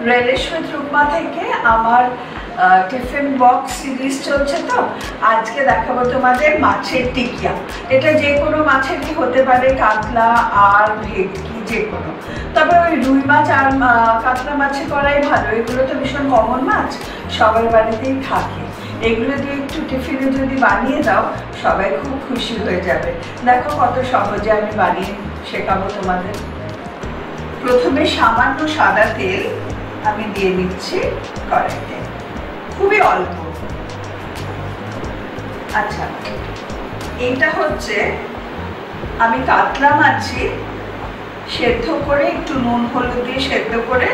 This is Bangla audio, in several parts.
রেলেশ্বর রূপমা থেকে আমার টিফিন বক্স সিরিজ চলছে। তো আজকে দেখাবো তোমাদের মাছের টিকিয়া। এটা যে কোনো মাছেরই হতে পারে, কাতলা আর ভেটকি যে কোনো, তবে ওই রুই মাছ আর কাতলা মাছে করাই ভালো। এগুলো তো ভীষণ কমন মাছ, সবার বাড়িতেই থাকে। এগুলো দিয়ে একটু টিফিনে যদি বানিয়ে দাও সবাই খুব খুশি হয়ে যাবে। দেখো কত সহজে আমি বানিয়ে শেখাবো তোমাদের। প্রথমে সামান্য সাদা তেল আমি দিয়ে দিচ্ছি কড়াইতে, খুবই অল্প। আচ্ছা, এটা হচ্ছে আমি কাতলা মাছি সেদ্ধ করে একটু নুন হলুদ দিয়ে সেদ্ধ করে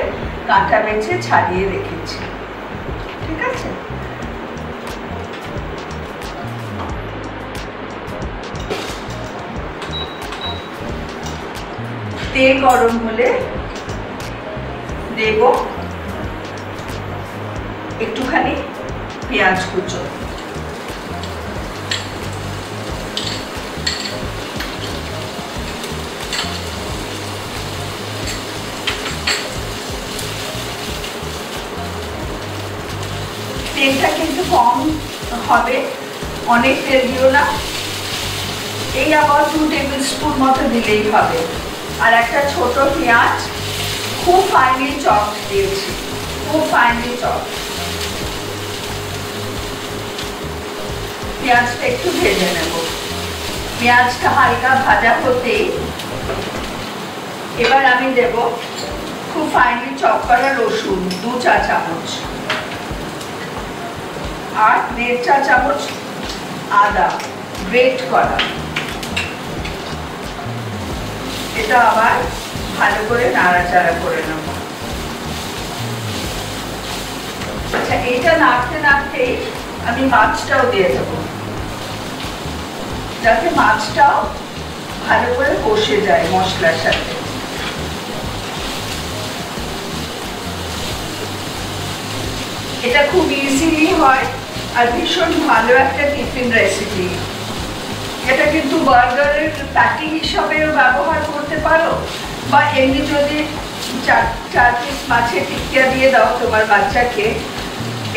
কাঁটা বেছে ছাড়িয়ে রেখেছি, ঠিক আছে? তেল গরম হলে দেব একটুখানি পেঁয়াজ কুচো, তেলটা কিন্তু কম হবে, অনেক তেল দিও না, এই আবার 2 টেবিল স্পুন মতো দিলেই হবে। আর একটা ছোট পেঁয়াজ খুব ফাইনলি চপ দিয়েছি, খুব ফাইনলি চপ। পেঁয়াজটা একটু ভেজে নেব। পেঁয়াজটা হালকা ভাজা হতেই এবার আমি দেব খুব ফাইনলি চপ করা রসুন 2 চা চামচ আর 1.5 চা চামচ আদা গ্রেট করা। এটা আবার ভালো করে নাড়াচাড়া করে নেব। আচ্ছা, এটা নাড়তে নাড়তেই আমি মাছটাও দিয়ে দেব, যাতে মাছটাও ভালো করে কষে যায় মশলার সাথে। এটা খুব ইজিলি হয় আর ভীষণ ভালো একটা টিফিন রেসিপি। এটা কিন্তু বার্গারের প্যাটি হিসাবেও ব্যবহার করতে পারো, বা এমনি যদি 4 পিস মাছের টিকিয়া দিয়ে দাও তোমার বাচ্চাকে,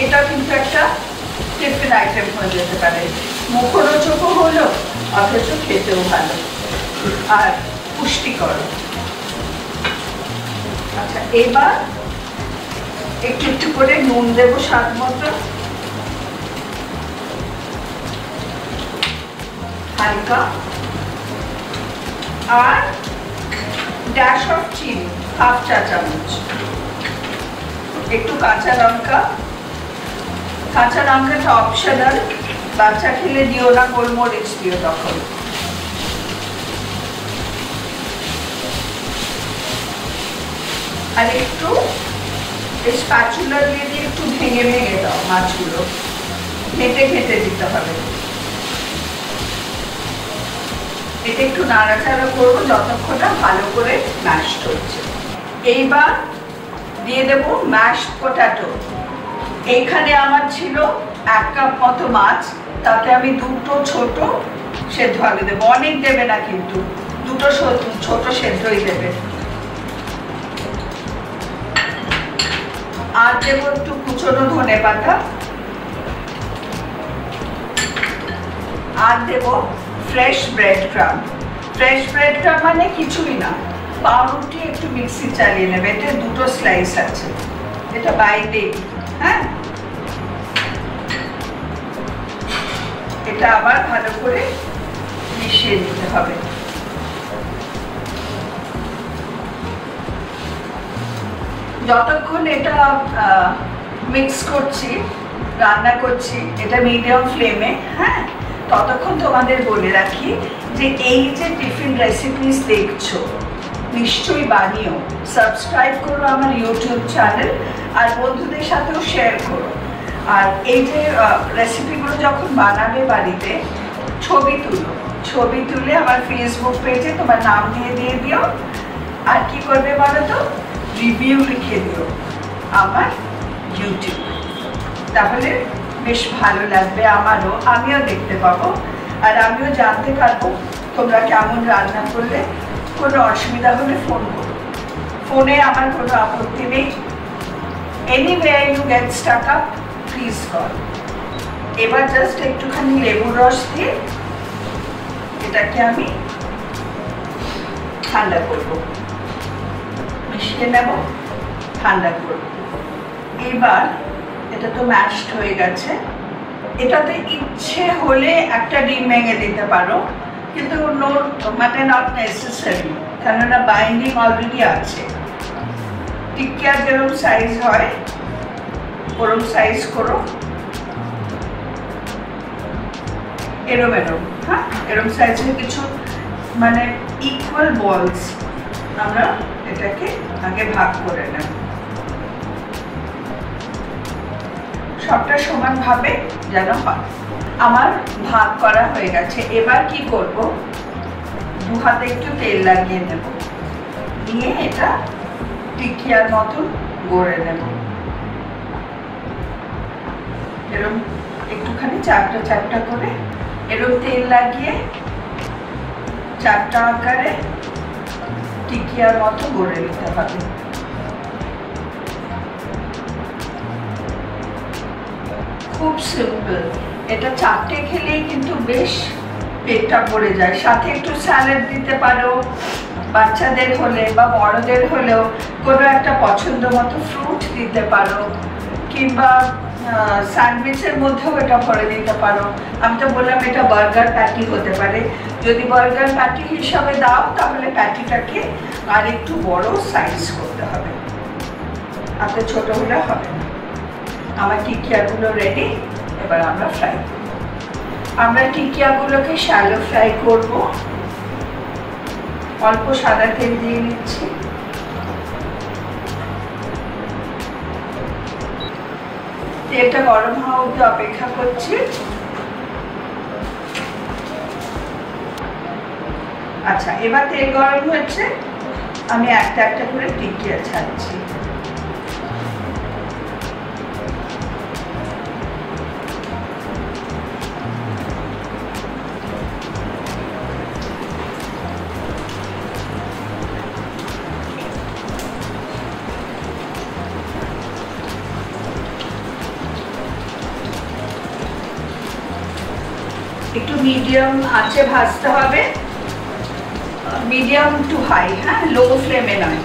এটা কিন্তু একটা টিফিন আইটেম হয়ে যেতে পারে। মুখরোচকও হলো অথচ খেতেও ভালো আর পুষ্টিকর। আচ্ছা, এবার একটু একটু করে নুন দেবো স্বাদ মতো, হালকা, আর ড্যাশ অফ চিনি 1/2 চা চামচ, একটু কাঁচা লঙ্কা। কাঁচা লঙ্কাটা অপশনাল, বাচ্চা খেলে দিও না, গোলমরিচ দিও তখন। আর একটু স্প্যাচুলা দিয়ে একটু ভেঙে ভেঙে দাও মাছগুলো, ঘেঁটে ঘেঁটে দিতে হবে। এটা একটু নাড়াচাড়া করবো যতক্ষণ না ভালো করে ম্যাশ হচ্ছে। এইবার দিয়ে দেবো ম্যাশড পটাটো। এইখানে আমার ছিল 1 কাপ মতো মাছ, তাতে আমি 2টো ছোট সেদ্ধ আলু দেবো, অনেক দেবে না কিন্তু, 2টো ছোট সেদ্ধই দেবে। আর দেবো একটু কুচনো ধনে পাতা, আর দেবো fresh bread crumb. Fresh bread crumb মানে কিছুই না, পাউরুটি একটু মিক্সি চালিয়ে নেবে। এটা 2টো স্লাইস আছে, এটা বাইরে। হ্যাঁ, এটা আবার ভালো করে মিশিয়ে নিতে হবে। যতক্ষণ এটা মিক্স করছি, রান্না করছি এটা মিডিয়াম ফ্লেমে, হ্যাঁ, ততক্ষণ তোমাদের বলে রাখি যে এই যে টিফিন রেসিপিস দেখছো নিশ্চয়ই বানিও, সাবস্ক্রাইব করো আমার ইউটিউব চ্যানেল, আর বন্ধুদের সাথেও শেয়ার করো। আর এই যে রেসিপিগুলো যখন বানাবে বাড়িতে, ছবি তুলে আমার ফেসবুক পেজে তোমার নাম দিয়ে দিও। আর কি করবে বলো তো, রিভিউ লিখে দিও আমার ইউটিউব, তাহলে বেশ ভালো লাগবে আমারও, আমিও দেখতে পাবো আর আমিও জানতে পারবো তোমরা কেমন রান্না করলে, কোনো অসুবিধা হলে ফোন করো, ফোনে আমার কোনো আপত্তি নেই। Anyway you get stuck up, please call. এবার জাস্ট একটুখানি লেবুর রস দিয়ে এটাকে আমি ঠান্ডা করব, মিশিয়ে নেব, ঠান্ডা করব। এবার এটা তো ম্যাশড হয়ে গেছে, এটাতে ইচ্ছে হলে একটা ডিম ভেঙে দিতে পারো, কিন্তু নো মানে নট নেসেসারি, কেননা বাইন্ডিং অলরেডি আছে। টিকিয়া যেরকম সাইজ হয় ওরকম সাইজ করো, এরম এরম, হ্যাঁ এরম সাইজের কিছু মানে ইকুয়াল বলস আমরা এটাকে আগে ভাগ করে নেব, সবটা সমানভাবে যেন হয়। আমার ভাগ করা হয়ে গেছে। এবার কি করব, দু হাতে একটু তেল লাগিয়ে নেব, নিয়ে এটা টিকিয়ার মতন গড়ে নেব। এরকম একটুখানি চাপটা চাপটা করে এরকম তেল লাগিয়ে চারটা আকারে টিকিয়ার মতো গড়ে নিতে হবে। খুব সিম্পল, এটা চারটে খেলেই কিন্তু বেশ পেটটা ভরে যায়। সাথে একটু স্যালাড দিতে পারো, বাচ্চাদের হলে বা বড়দের হলেও কোনো একটা পছন্দ মতো ফ্রুট দিতে পারো, কিংবা স্যান্ডউইচের মধ্যেও এটা ভরে দিতে পারো। আমি তো বললাম এটা বার্গার প্যাটি হতে পারে, যদি বার্গার প্যাটি হিসাবে দাও তাহলে প্যাটিটাকে আর একটু বড় সাইজ করতে হবে, এত ছোট হলে হবে না। আমার টিকিয়াগুলো রেডি, এবার আমরা ফ্রাই করব। আমরা টিকিয়াগুলোকে শ্যালো ফ্রাই করব। অল্প সাদা তেল দিয়ে নিচ্ছি, তেলটা গরম হওয়া অবধি অপেক্ষা করছি। আচ্ছা, এবার তেল গরম হয়েছে, আমি একটা একটা করে টিকিয়া ছাড়ছি। একটু মিডিয়াম আঁচে ভাজতে হবে, মিডিয়াম টু হাই, হ্যাঁ লো ফ্লেমে নয়।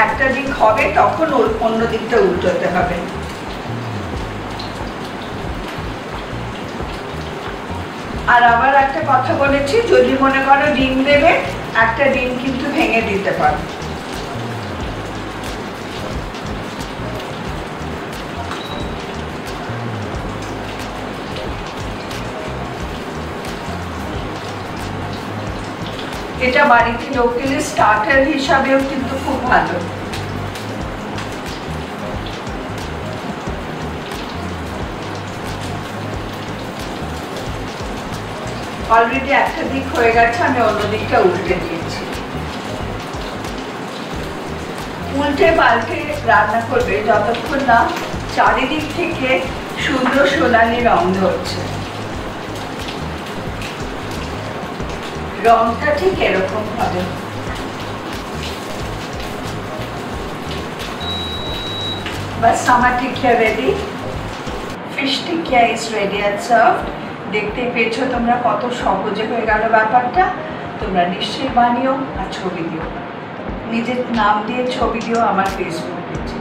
একটা দিক হবে তখন অন্য দিকটা উল্টোতে হবে। আর আবার একটা কথা বলেছি, যদি মনে করো ডিম দেবে, একটা ডিম কিন্তু ভেঙে দিতে পারো। এটা বাড়িতে লোকালি স্টার্টার হিসাবেও কিন্তু খুব ভালো। অলরেডি একটা দিক হয়ে গেছে, আমি অন্য দিকটা উল্টে দিয়েছি। উল্টে পাল্টে রান্না করবে যতক্ষণ না চারিদিক থেকে সুন্দর সোনালি রং ধরছে। রংটা ঠিক এরকম হবে। বাস আমার tikia ready, fish tikia is ready and served. দেখতেই পেয়েছো তোমরা কত সহজে হয়ে গেল ব্যাপারটা। তোমরা নিশ্চয়ই বানিও আর ছবি দিও, নিজের নাম দিয়ে ছবি দিও আমার ফেসবুক পেজে।